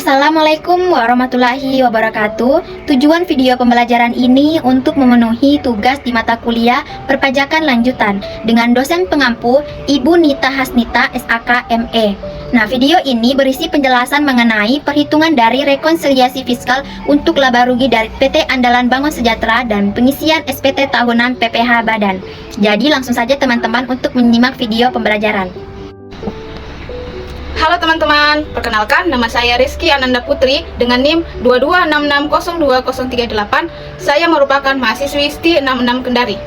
Assalamualaikum warahmatullahi wabarakatuh. Tujuan video pembelajaran ini untuk memenuhi tugas di mata kuliah perpajakan lanjutan dengan dosen pengampu Ibu Nita Hasnita SAK ME. Nah, video ini berisi penjelasan mengenai perhitungan dari rekonsiliasi fiskal untuk laba rugi dari PT Andalan Bangun Sejahtera dan pengisian SPT tahunan PPh Badan. Jadi langsung saja teman-teman untuk menyimak video pembelajaran. Halo teman-teman, perkenalkan nama saya Rizky Ananda Putri dengan NIM 2266020038. Saya merupakan mahasiswi STI 66 Kendari.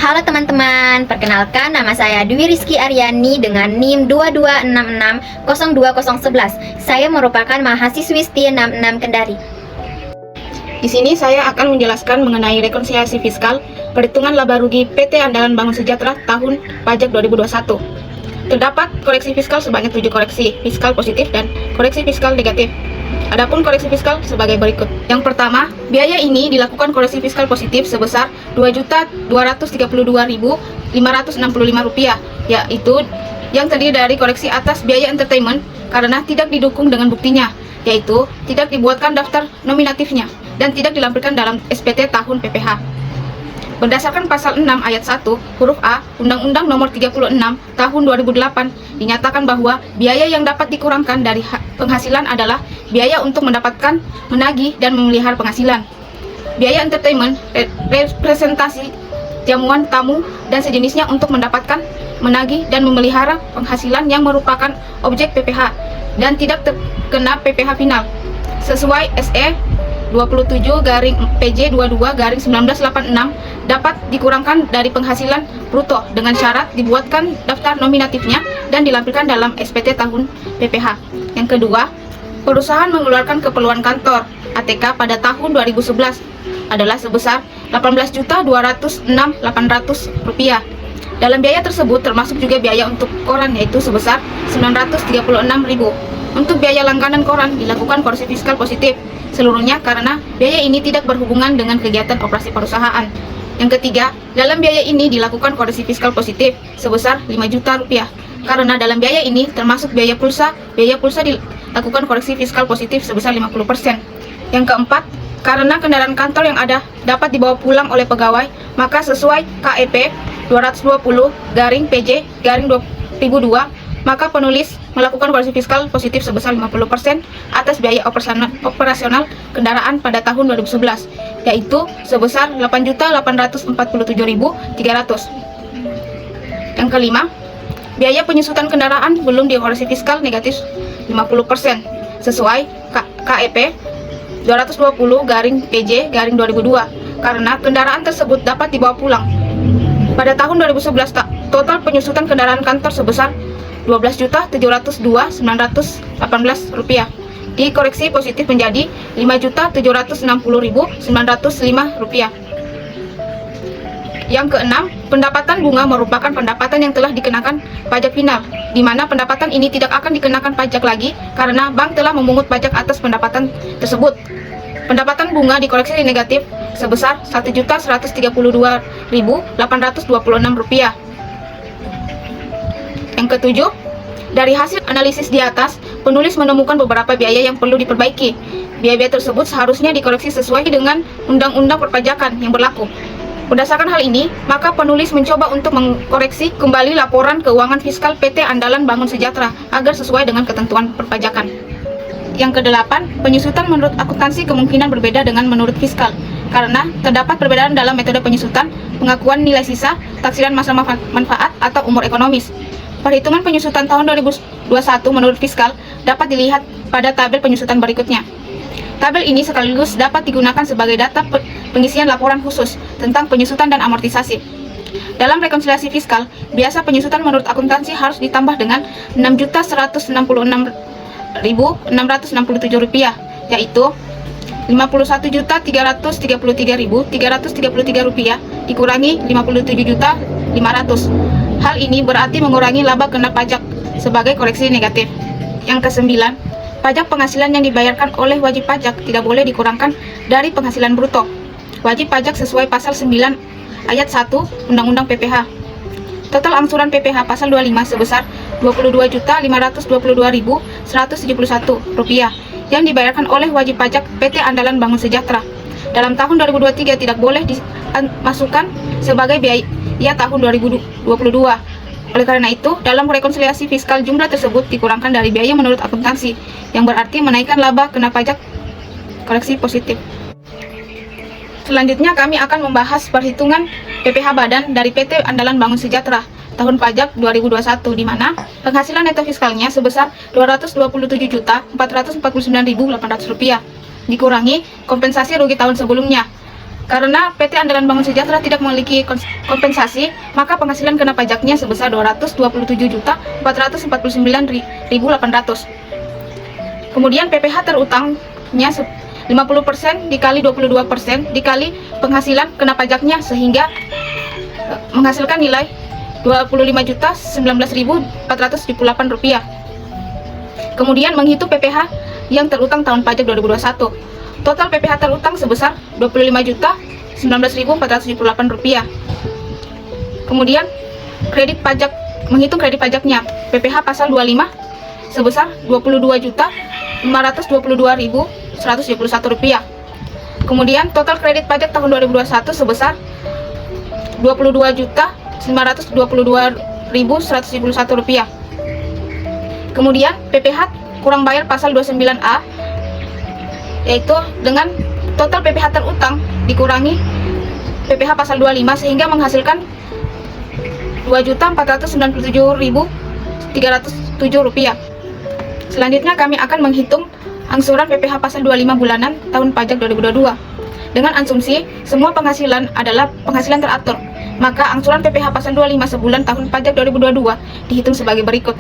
Halo teman-teman, perkenalkan nama saya Dwi Rizky Aryani dengan NIM 2266020011. Saya merupakan mahasiswi STI 66 Kendari. Di sini saya akan menjelaskan mengenai rekonsiliasi fiskal perhitungan laba rugi PT Andalan Bangun Sejahtera tahun pajak 2021. Terdapat koreksi fiskal sebanyak 7 koreksi fiskal positif dan koreksi fiskal negatif. Adapun koreksi fiskal sebagai berikut. Yang pertama, biaya ini dilakukan koreksi fiskal positif sebesar Rp2.232.565, yaitu yang terdiri dari koreksi atas biaya entertainment karena tidak didukung dengan buktinya, yaitu tidak dibuatkan daftar nominatifnya dan tidak dilampirkan dalam SPT tahun PPh. Berdasarkan pasal 6 ayat 1 huruf A Undang-Undang Nomor 36 Tahun 2008 dinyatakan bahwa biaya yang dapat dikurangkan dari penghasilan adalah biaya untuk mendapatkan, menagih, dan memelihara penghasilan. Biaya entertainment, representasi, jamuan tamu, dan sejenisnya untuk mendapatkan, menagih, dan memelihara penghasilan yang merupakan objek PPh dan tidak terkena PPh final sesuai SE 27/PJ22/1986 dapat dikurangkan dari penghasilan bruto dengan syarat dibuatkan daftar nominatifnya dan dilampirkan dalam SPT tahun PPh. Yang kedua, perusahaan mengeluarkan keperluan kantor ATK pada tahun 2011 adalah sebesar Rp18.206.800. Dalam biaya tersebut termasuk juga biaya untuk koran yaitu sebesar Rp936.000. Untuk biaya langganan koran dilakukan koreksi fiskal positif seluruhnya karena biaya ini tidak berhubungan dengan kegiatan operasi perusahaan. Yang ketiga, dalam biaya ini dilakukan koreksi fiskal positif sebesar Rp5 juta karena dalam biaya ini termasuk biaya pulsa dilakukan koreksi fiskal positif sebesar 50%. Yang keempat, karena kendaraan kantor yang ada dapat dibawa pulang oleh pegawai, maka sesuai KEP 220/PJ/2002 maka penulis melakukan koreksi fiskal positif sebesar 50% atas biaya operasional kendaraan pada tahun 2011, yaitu sebesar Rp8.847.300. Yang kelima, biaya penyusutan kendaraan belum dikoreksi fiskal negatif 50% sesuai KEP 220/PJ/2002 karena kendaraan tersebut dapat dibawa pulang. Pada tahun 2011, total penyusutan kendaraan kantor sebesar Rp12.702.918 dikoreksi positif menjadi Rp5.760.905. Yang keenam, pendapatan bunga merupakan pendapatan yang telah dikenakan pajak final, di mana pendapatan ini tidak akan dikenakan pajak lagi karena bank telah memungut pajak atas pendapatan tersebut. Pendapatan bunga dikoreksi negatif sebesar Rp1.132.826. Yang ketujuh, dari hasil analisis di atas, penulis menemukan beberapa biaya yang perlu diperbaiki. Biaya-biaya tersebut seharusnya dikoreksi sesuai dengan Undang-Undang Perpajakan yang berlaku. Berdasarkan hal ini, maka penulis mencoba untuk mengkoreksi kembali laporan keuangan fiskal PT Andalan Bangun Sejahtera agar sesuai dengan ketentuan perpajakan. Yang kedelapan, penyusutan menurut akuntansi kemungkinan berbeda dengan menurut fiskal, karena terdapat perbedaan dalam metode penyusutan, pengakuan nilai sisa, taksiran masa manfaat, atau umur ekonomis. Perhitungan penyusutan tahun 2021 menurut fiskal dapat dilihat pada tabel penyusutan berikutnya. Tabel ini sekaligus dapat digunakan sebagai data pengisian laporan khusus tentang penyusutan dan amortisasi. Dalam rekonsiliasi fiskal, biasa penyusutan menurut akuntansi harus ditambah dengan Rp6.166.667, yaitu Rp51.333.333 dikurangi Rp57.500. Hal ini berarti mengurangi laba kena pajak sebagai koreksi negatif. Yang kesembilan, pajak penghasilan yang dibayarkan oleh wajib pajak tidak boleh dikurangkan dari penghasilan bruto. Wajib pajak sesuai pasal 9 ayat 1 Undang-Undang PPh. Total angsuran PPh pasal 25 sebesar Rp22.522.171 yang dibayarkan oleh wajib pajak PT Andalan Bangun Sejahtera. Dalam tahun 2023 tidak boleh dimasukkan sebagai biaya tahun 2022. Oleh karena itu, dalam rekonsiliasi fiskal jumlah tersebut dikurangkan dari biaya menurut akuntansi, yang berarti menaikkan laba kena pajak koreksi positif. Selanjutnya kami akan membahas perhitungan PPh Badan dari PT Andalan Bangun Sejahtera tahun pajak 2021, di mana penghasilan neto fiskalnya sebesar Rp227.449.800 dikurangi kompensasi rugi tahun sebelumnya. Karena PT Andalan Bangun Sejahtera tidak memiliki kompensasi, maka penghasilan kena pajaknya sebesar Rp227.449.800. Kemudian PPh terutangnya 50% dikali 22% dikali penghasilan kena pajaknya, sehingga menghasilkan nilai Rp25.019.478. Kemudian menghitung PPh yang terutang tahun pajak 2021. Total PPh terutang sebesar Rp25.019.478. Kemudian kredit pajak, menghitung kredit pajaknya PPh pasal 25 sebesar Rp22.522.171. Kemudian total kredit pajak tahun 2021 sebesar Rp22.522.171. Kemudian PPh kurang bayar pasal 29A, yaitu dengan total PPh terutang dikurangi PPh pasal 25 sehingga menghasilkan Rp2.497.307. Selanjutnya kami akan menghitung angsuran PPh pasal 25 bulanan tahun pajak 2022. Dengan asumsi semua penghasilan adalah penghasilan teratur, maka angsuran PPh pasal 25 sebulan tahun pajak 2022 dihitung sebagai berikut.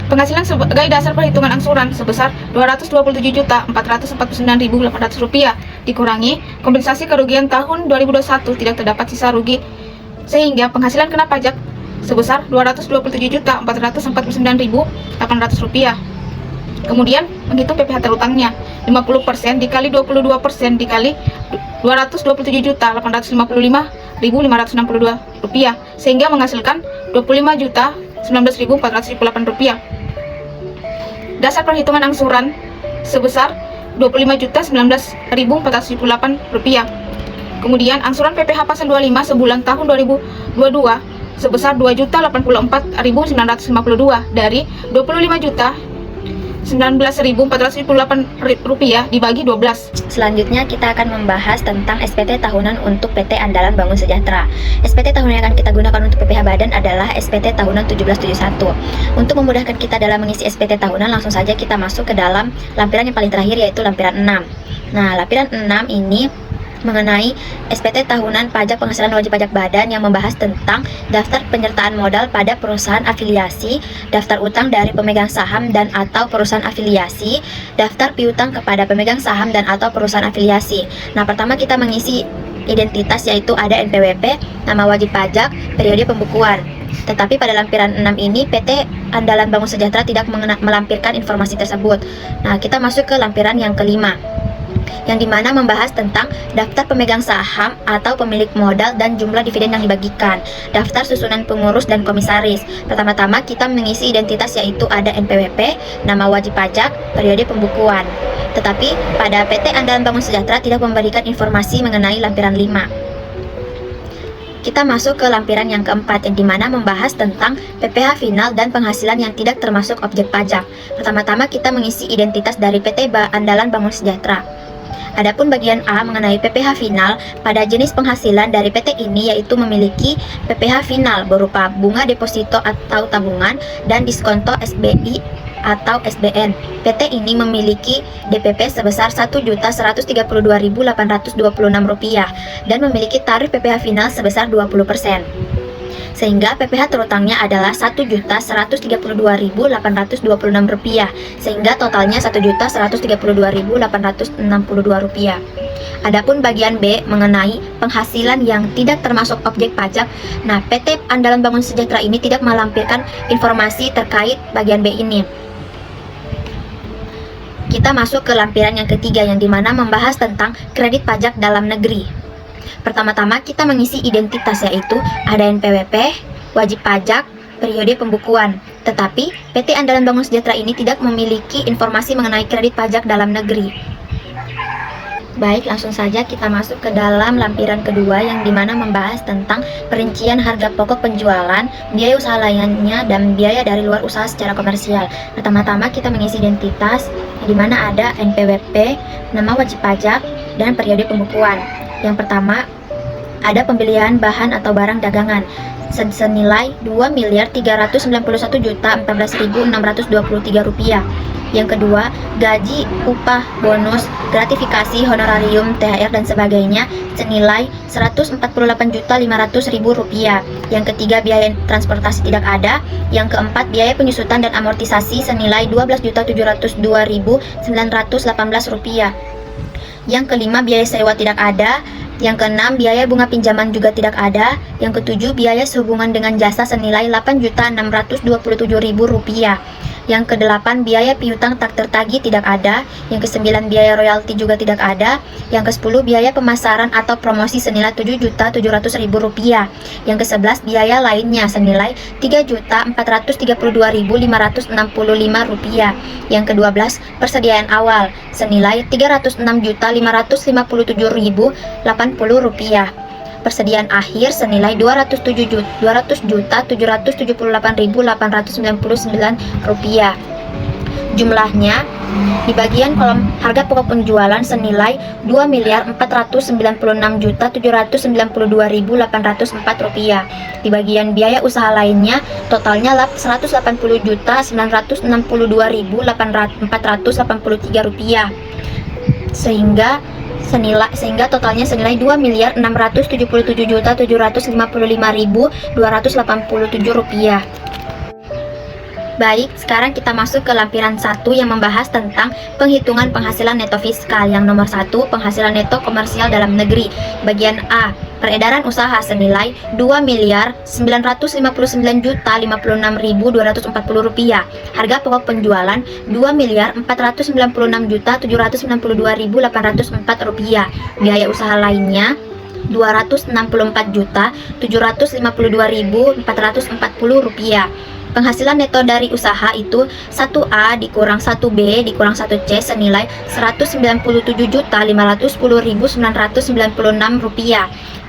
Penghasilan sebagai dasar perhitungan angsuran sebesar Rp227.449.800 dikurangi kompensasi kerugian tahun 2021 tidak terdapat sisa rugi, sehingga penghasilan kena pajak sebesar Rp227.449.800. Kemudian menghitung PPh terutangnya 50% dikali 22% dikali Rp227.855.562, sehingga menghasilkan Rp25.019.478. Dasar perhitungan angsuran sebesar Rp25.019.478. Kemudian angsuran PPh pasal 25 sebulan tahun 2022 sebesar Rp2.084.952 dari Rp25.019.478 dibagi 12. Selanjutnya kita akan membahas tentang SPT tahunan untuk PT Andalan Bangun Sejahtera. SPT tahunan yang akan kita gunakan untuk PPh Badan adalah SPT tahunan 1771. Untuk memudahkan kita dalam mengisi SPT tahunan, langsung saja kita masuk ke dalam lampiran yang paling terakhir, yaitu lampiran 6. Nah, lampiran 6 ini mengenai SPT tahunan pajak penghasilan wajib pajak badan yang membahas tentang daftar penyertaan modal pada perusahaan afiliasi, daftar utang dari pemegang saham dan atau perusahaan afiliasi, daftar piutang kepada pemegang saham dan atau perusahaan afiliasi. Nah, pertama kita mengisi identitas, yaitu ada NPWP, nama wajib pajak, periode pembukuan. Tetapi pada lampiran 6 ini PT Andalan Bangun Sejahtera tidak melampirkan informasi tersebut. Nah, kita masuk ke lampiran yang kelima, yang dimana membahas tentang daftar pemegang saham atau pemilik modal dan jumlah dividen yang dibagikan, daftar susunan pengurus dan komisaris. Pertama-tama kita mengisi identitas, yaitu ada NPWP, nama wajib pajak, periode pembukuan. Tetapi pada PT Andalan Bangun Sejahtera tidak memberikan informasi mengenai lampiran 5. Kita masuk ke lampiran yang keempat, yang dimana membahas tentang PPh final dan penghasilan yang tidak termasuk objek pajak. Pertama-tama kita mengisi identitas dari PT Andalan Bangun Sejahtera. Adapun bagian A mengenai PPh final, pada jenis penghasilan dari PT ini yaitu memiliki PPh final berupa bunga deposito atau tabungan dan diskonto SBI atau SBN. PT ini memiliki DPP sebesar Rp1.132.826 dan memiliki tarif PPh final sebesar 20%. Sehingga PPh terutangnya adalah Rp1.132.826, sehingga totalnya Rp1.132.862. Adapun bagian B mengenai penghasilan yang tidak termasuk objek pajak, nah PT Andalan Bangun Sejahtera ini tidak melampirkan informasi terkait bagian B ini. Kita masuk ke lampiran yang ketiga, yang dimana membahas tentang kredit pajak dalam negeri. Pertama-tama kita mengisi identitas, yaitu ada NPWP, wajib pajak, periode pembukuan. Tetapi, PT Andalan Bangun Sejahtera ini tidak memiliki informasi mengenai kredit pajak dalam negeri. Baik, langsung saja kita masuk ke dalam lampiran kedua yang dimana membahas tentang perincian harga pokok penjualan, biaya usaha lainnya, dan biaya dari luar usaha secara komersial. Pertama-tama kita mengisi identitas, di mana ada NPWP, nama wajib pajak, dan periode pembukuan. Yang pertama, ada pembelian bahan atau barang dagangan senilai Rp2.391.014.623. Yang kedua, gaji, upah, bonus, gratifikasi, honorarium, THR, dan sebagainya senilai Rp148.500.000. Yang ketiga, biaya transportasi tidak ada. Yang keempat, biaya penyusutan dan amortisasi senilai Rp12.702.918. Yang kelima, biaya sewa tidak ada. Yang keenam, biaya bunga pinjaman juga tidak ada. Yang ketujuh, biaya sehubungan dengan jasa senilai Rp8.627.000. Yang kedelapan, biaya piutang tak tertagih tidak ada. Yang kesembilan, biaya royalti juga tidak ada. Yang kesepuluh, biaya pemasaran atau promosi senilai Rp7.700.000. Yang kesebelas, biaya lainnya senilai Rp3.432.565. Yang kedua belas, persediaan awal senilai Rp306.557.080. Persediaan akhir senilai Rp200.778.899. Jumlahnya di bagian kolom harga pokok penjualan senilai Rp2.496.792.804. Di bagian biaya usaha lainnya totalnya Rp182.902.483. Sehingga totalnya senilai Rp2.677.755.287. Baik, sekarang kita masuk ke lampiran 1 yang membahas tentang penghitungan penghasilan neto fiskal. Yang nomor 1, penghasilan neto komersial dalam negeri. Bagian A, peredaran usaha senilai Rp2.959.056.240. Harga pokok penjualan Rp2.499.792.804. Biaya usaha lainnya Rp267.752.440. Penghasilan neto dari usaha itu 1A dikurang 1B dikurang 1C senilai Rp197.510.996.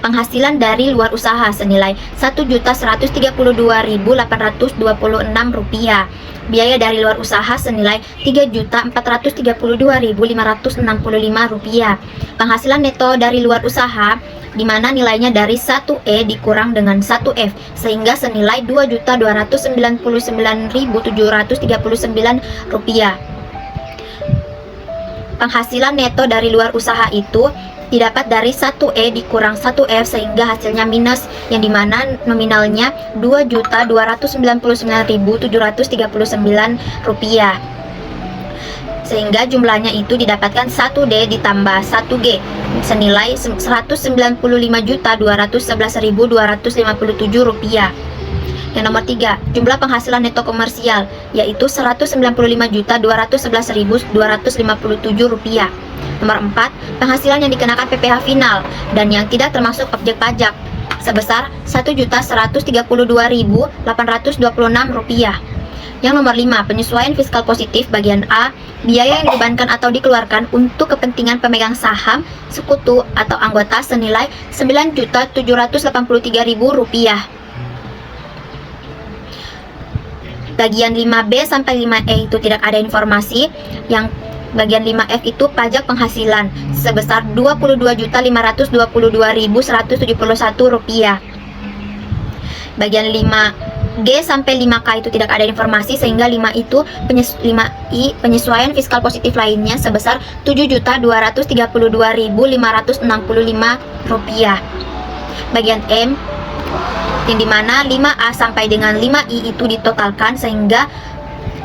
Penghasilan dari luar usaha senilai Rp1.132.826. Biaya dari luar usaha senilai Rp3.432.565. Penghasilan neto dari luar usaha di mana nilainya dari 1E dikurang dengan 1F sehingga senilai Rp2.299.739. Penghasilan neto dari luar usaha itu didapat dari 1E dikurang 1F sehingga hasilnya minus, yang dimana nominalnya Rp2.299.739, sehingga jumlahnya itu didapatkan 1D ditambah 1G senilai Rp195.211.257. Yang nomor 3, jumlah penghasilan neto komersial yaitu Rp195.211.257. Nomor 4, penghasilan yang dikenakan PPh final dan yang tidak termasuk objek pajak sebesar Rp1.132.826. Yang nomor 5, penyesuaian fiskal positif bagian A, biaya yang dibebankan atau dikeluarkan untuk kepentingan pemegang saham, sekutu atau anggota senilai Rp9.783.000. Bagian 5B sampai 5E itu tidak ada informasi. Yang bagian 5F itu pajak penghasilan sebesar Rp22.522.171. Bagian 5G sampai 5K itu tidak ada informasi, sehingga 5I penyesuaian fiskal positif lainnya sebesar Rp7.232.565. Bagian M yang dimana 5A sampai dengan 5I itu ditotalkan sehingga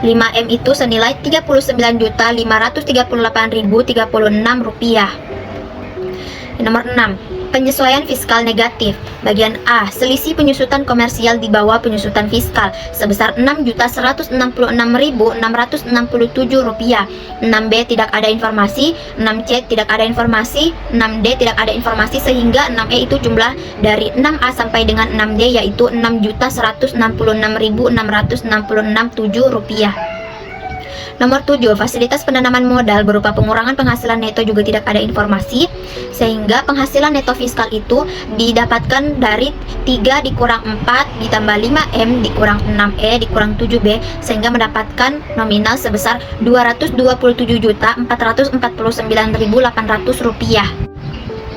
5M itu senilai Rp39.538.036. Nomor 6, Penyesuaian fiskal negatif. Bagian A, selisih penyusutan komersial di bawah penyusutan fiskal sebesar Rp6.166.667. 6B tidak ada informasi, 6C tidak ada informasi, 6D tidak ada informasi, sehingga 6E itu jumlah dari 6A sampai dengan 6D, yaitu Rp6.166.666.7. Nomor 7, fasilitas penanaman modal berupa pengurangan penghasilan neto juga tidak ada informasi, sehingga penghasilan neto fiskal itu didapatkan dari 3 dikurang 4 ditambah 5M dikurang 6E dikurang 7B, sehingga mendapatkan nominal sebesar Rp227.449.800.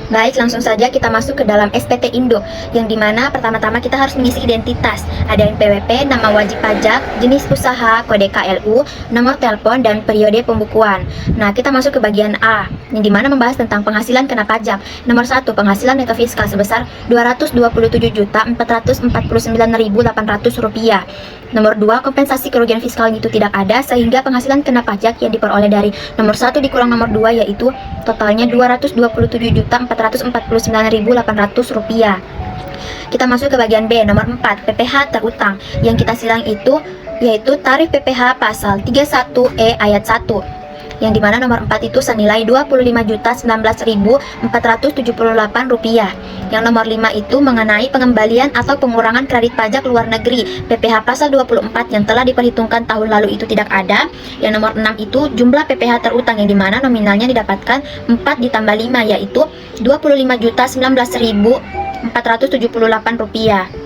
Baik, langsung saja kita masuk ke dalam SPT Indo, yang dimana pertama-tama kita harus mengisi identitas. Ada NPWP, nama wajib pajak, jenis usaha, kode KLU, nomor telepon, dan periode pembukuan. Nah, kita masuk ke bagian A, yang dimana membahas tentang penghasilan kena pajak. Nomor 1, penghasilan neto fiskal sebesar Rp227.449.800. Nomor 2, kompensasi kerugian fiskal itu tidak ada, sehingga penghasilan kena pajak yang diperoleh dari nomor 1 dikurang nomor 2, yaitu totalnya Rp227.449.800. Kita masuk ke bagian B, nomor 4, PPh terutang. Yang kita silang itu yaitu tarif PPh pasal 31E ayat 1, yang dimana nomor 4 itu senilai Rp25.019.478. Yang nomor 5 itu mengenai pengembalian atau pengurangan kredit pajak luar negeri PPh pasal 24 yang telah diperhitungkan tahun lalu itu tidak ada. Yang nomor 6 itu jumlah PPh terutang, yang dimana nominalnya didapatkan 4 ditambah 5, yaitu Rp25.019.478.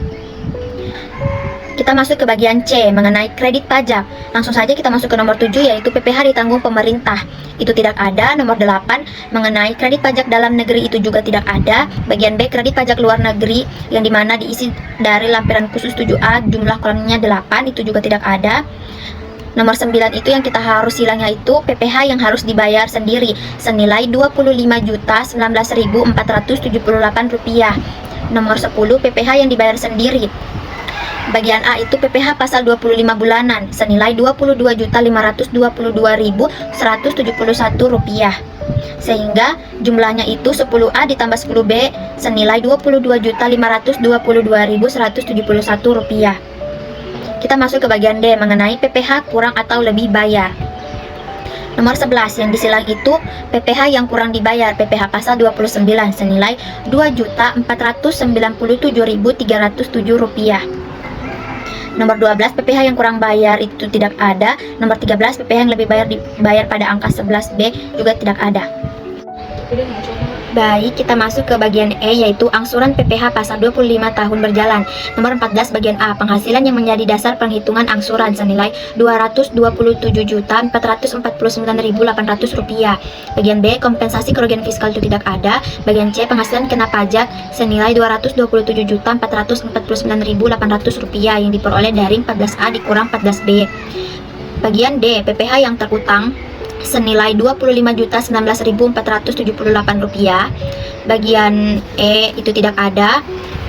Kita masuk ke bagian C, mengenai kredit pajak. Langsung saja kita masuk ke nomor 7, yaitu PPh ditanggung pemerintah. Itu tidak ada. Nomor 8, mengenai kredit pajak dalam negeri, itu juga tidak ada. Bagian B, kredit pajak luar negeri, yang dimana diisi dari lampiran khusus 7A, jumlah kolomnya 8, itu juga tidak ada. Nomor 9 itu yang kita harus silangnya itu PPh yang harus dibayar sendiri, senilai Rp25.019.478. Nomor 10, PPh yang dibayar sendiri. Bagian A itu PPh pasal 25 bulanan senilai Rp22.522.171, sehingga jumlahnya itu 10A ditambah 10B senilai Rp22.522.171. Kita masuk ke bagian D, mengenai PPh kurang atau lebih bayar. Nomor 11 yang disilang itu PPh yang kurang dibayar, PPh pasal 29 senilai Rp2.497.307. Nomor 12, PPh yang kurang bayar itu tidak ada. Nomor 13, PPh yang lebih dibayar pada angka 11B juga tidak ada. Baik, kita masuk ke bagian E, yaitu angsuran PPh pasal 25 tahun berjalan. Nomor 14 bagian A, penghasilan yang menjadi dasar penghitungan angsuran senilai Rp227.449.800. Bagian B, kompensasi kerugian fiskal itu tidak ada. Bagian C, penghasilan kena pajak senilai Rp227.449.800 yang diperoleh dari 14A dikurang 14B. Bagian D, PPh yang terutang senilai Rp25.019.478. Bagian E itu tidak ada.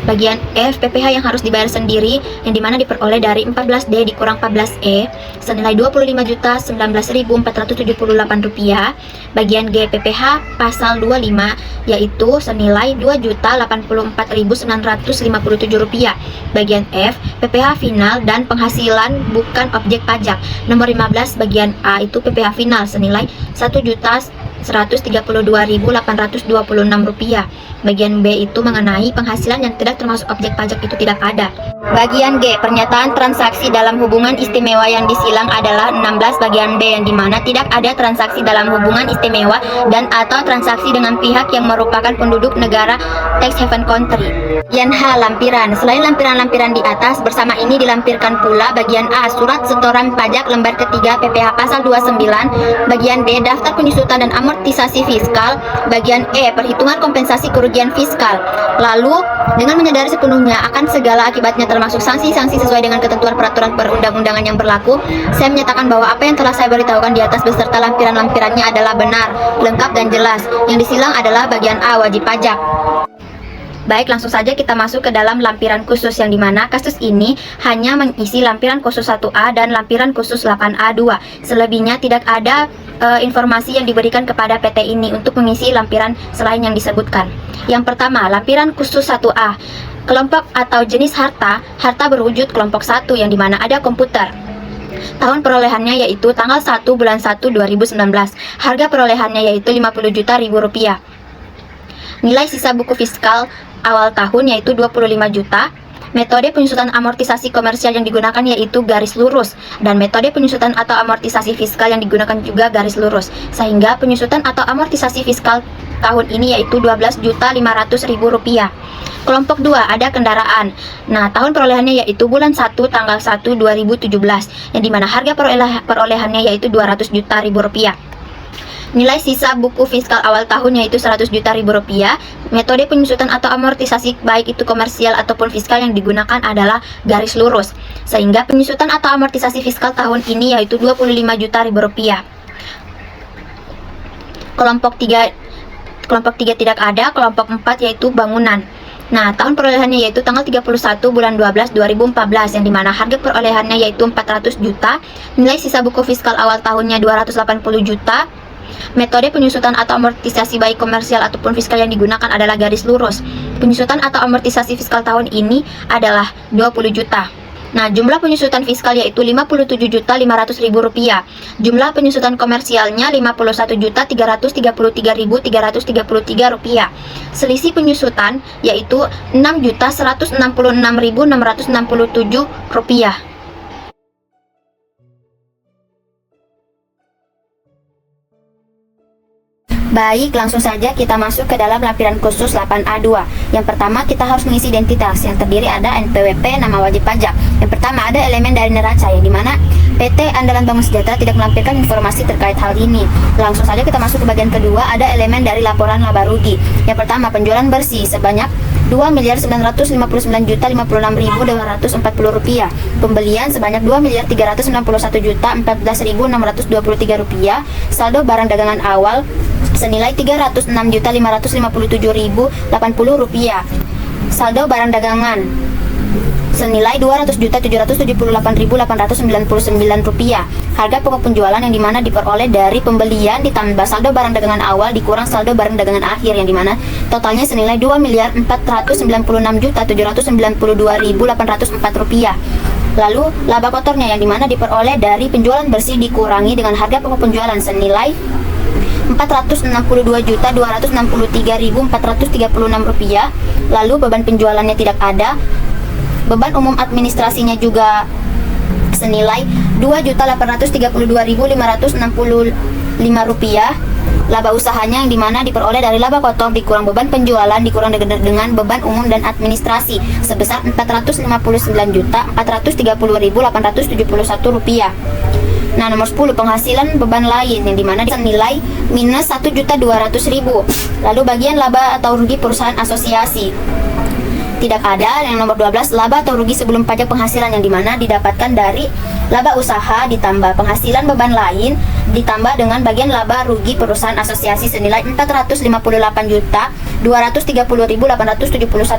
Bagian F, PPh yang harus dibayar sendiri, yang dimana diperoleh dari 14D dikurang 14E senilai Rp25.019.478. Bagian G, PPh pasal 25 yaitu senilai Rp2.084.957. Bagian F, PPh final dan penghasilan bukan objek pajak. Nomor 15 bagian A itu PPh final senilai Rp1.132.826. Bagian B itu mengenai penghasilan yang tidak termasuk objek pajak, itu tidak ada. Bagian G, pernyataan transaksi dalam hubungan istimewa yang disilang adalah 16 bagian B, yang dimana tidak ada transaksi dalam hubungan istimewa dan atau transaksi dengan pihak yang merupakan penduduk negara tax haven country. Bagian H, lampiran. Selain lampiran-lampiran di atas, bersama ini dilampirkan pula bagian A, surat setoran pajak lembar ketiga PPh pasal 29. Bagian B, daftar penyusutan dan amortisasi fiskal. Bagian E, perhitungan kompensasi kerugian fiskal. Lalu, dengan menyadari sepenuhnya akan segala akibatnya termasuk sanksi-sanksi sesuai dengan ketentuan peraturan perundang-undangan yang berlaku, saya menyatakan bahwa apa yang telah saya beritahukan di atas beserta lampiran-lampirannya adalah benar, lengkap dan jelas. Yang disilang adalah bagian A, wajib pajak. Baik, langsung saja kita masuk ke dalam lampiran khusus, yang dimana kasus ini hanya mengisi lampiran khusus 1A dan lampiran khusus 8A2. Selebihnya tidak ada informasi yang diberikan kepada PT ini untuk mengisi lampiran selain yang disebutkan. Yang pertama, lampiran khusus 1A. Kelompok atau jenis harta berwujud kelompok 1 yang dimana ada komputer. Tahun perolehannya yaitu tanggal 1 bulan 1 2019. Harga perolehannya yaitu 50 juta rupiah. Nilai sisa buku fiskal awal tahun yaitu 25 juta. Metode penyusutan amortisasi komersial yang digunakan yaitu garis lurus, dan metode penyusutan atau amortisasi fiskal yang digunakan juga garis lurus, sehingga penyusutan atau amortisasi fiskal tahun ini yaitu 12.500.000 rupiah. Kelompok 2 ada kendaraan. Nah, tahun perolehannya yaitu bulan 1 tanggal 1 2017, yang dimana harga perolehannya yaitu 200 juta rupiah. Nilai sisa buku fiskal awal tahun yaitu 100 juta rupiah. Metode penyusutan atau amortisasi baik itu komersial ataupun fiskal yang digunakan adalah garis lurus, sehingga penyusutan atau amortisasi fiskal tahun ini yaitu 25 juta rupiah. Kelompok 3 tidak ada. Kelompok 4 yaitu bangunan. Nah, tahun perolehannya yaitu tanggal 31 bulan 12 2014, yang dimana harga perolehannya yaitu 400 juta. Nilai sisa buku fiskal awal tahunnya 280 juta. Metode penyusutan atau amortisasi baik komersial ataupun fiskal yang digunakan adalah garis lurus. Penyusutan atau amortisasi fiskal tahun ini adalah 20 juta. Nah, jumlah penyusutan fiskal yaitu 57.500.000 rupiah. Jumlah penyusutan komersialnya 51.333.333 rupiah. Selisih penyusutan yaitu 6.166.667 rupiah. Baik, langsung saja kita masuk ke dalam lampiran khusus 8A2. Yang pertama, kita harus mengisi identitas yang terdiri ada NPWP, nama wajib pajak. Yang pertama ada elemen dari neraca, yang dimana PT Andalan Bangun Sejahtera tidak melampirkan informasi terkait hal ini. Langsung saja kita masuk ke bagian kedua, ada elemen dari laporan laba rugi. Yang pertama, penjualan bersih sebanyak 2.959.056.240 rupiah. Pembelian sebanyak 2.391.014.623 rupiah. Saldo barang dagangan awal senilai 306.557.080 rupiah. Saldo barang dagangan senilai 200.778.899 rupiah. Harga pokok penjualan yang dimana diperoleh dari pembelian ditambah saldo barang dagangan awal dikurang saldo barang dagangan akhir, yang dimana totalnya senilai 2.496.792.804 rupiah. Lalu laba kotornya yang dimana diperoleh dari penjualan bersih dikurangi dengan harga pokok penjualan senilai 462.263.436 rupiah. Lalu beban penjualannya tidak ada. Beban umum administrasinya juga senilai 2.832.565 rupiah. Laba usahanya yang dimana diperoleh dari laba kotor dikurang beban penjualan dikurang dengan beban umum dan administrasi sebesar 459.430.871 rupiah. Nah, nomor 10 penghasilan beban lain yang dimana senilai minus 1.200.000. Lalu bagian laba atau rugi perusahaan asosiasi tidak ada. Yang nomor 12 laba atau rugi sebelum pajak penghasilan yang dimana didapatkan dari laba usaha ditambah penghasilan beban lain ditambah dengan bagian laba rugi perusahaan asosiasi senilai 458.230.871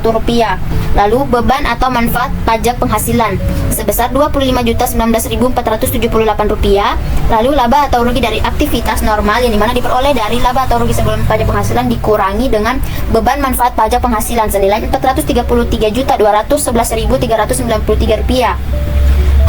rupiah. Lalu beban atau manfaat pajak penghasilan sebesar 25.019.478 rupiah. Lalu laba atau rugi dari aktivitas normal yang dimana diperoleh dari laba atau rugi sebelum pajak penghasilan dikurangi dengan beban manfaat pajak penghasilan senilai 433.211.393 rupiah.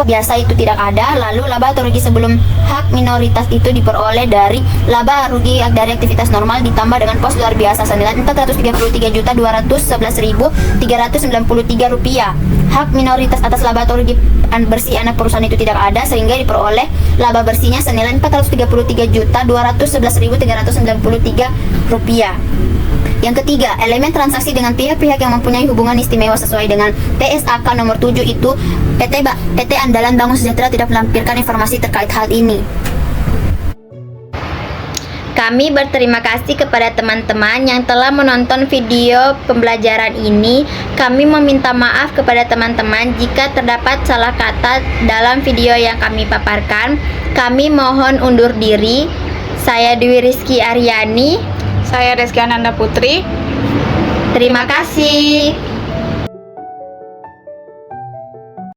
Biasa itu tidak ada. Lalu laba atau rugi sebelum hak minoritas itu diperoleh dari laba rugi dari aktivitas normal ditambah dengan pos luar biasa senilai 433.211.393 rupiah. Hak minoritas atas laba atau rugi bersih anak perusahaan itu tidak ada, sehingga diperoleh laba bersihnya senilai 433.211.393 rupiah. Yang ketiga, elemen transaksi dengan pihak-pihak yang mempunyai hubungan istimewa sesuai dengan TSAK nomor 7 itu PT Andalan Bangun Sejahtera tidak melampirkan informasi terkait hal ini. Kami berterima kasih kepada teman-teman yang telah menonton video pembelajaran ini. Kami meminta maaf kepada teman-teman jika terdapat salah kata dalam video yang kami paparkan. Kami mohon undur diri. Saya Dwi Rizky Aryani. Saya Reski Ananda Putri. Terima kasih.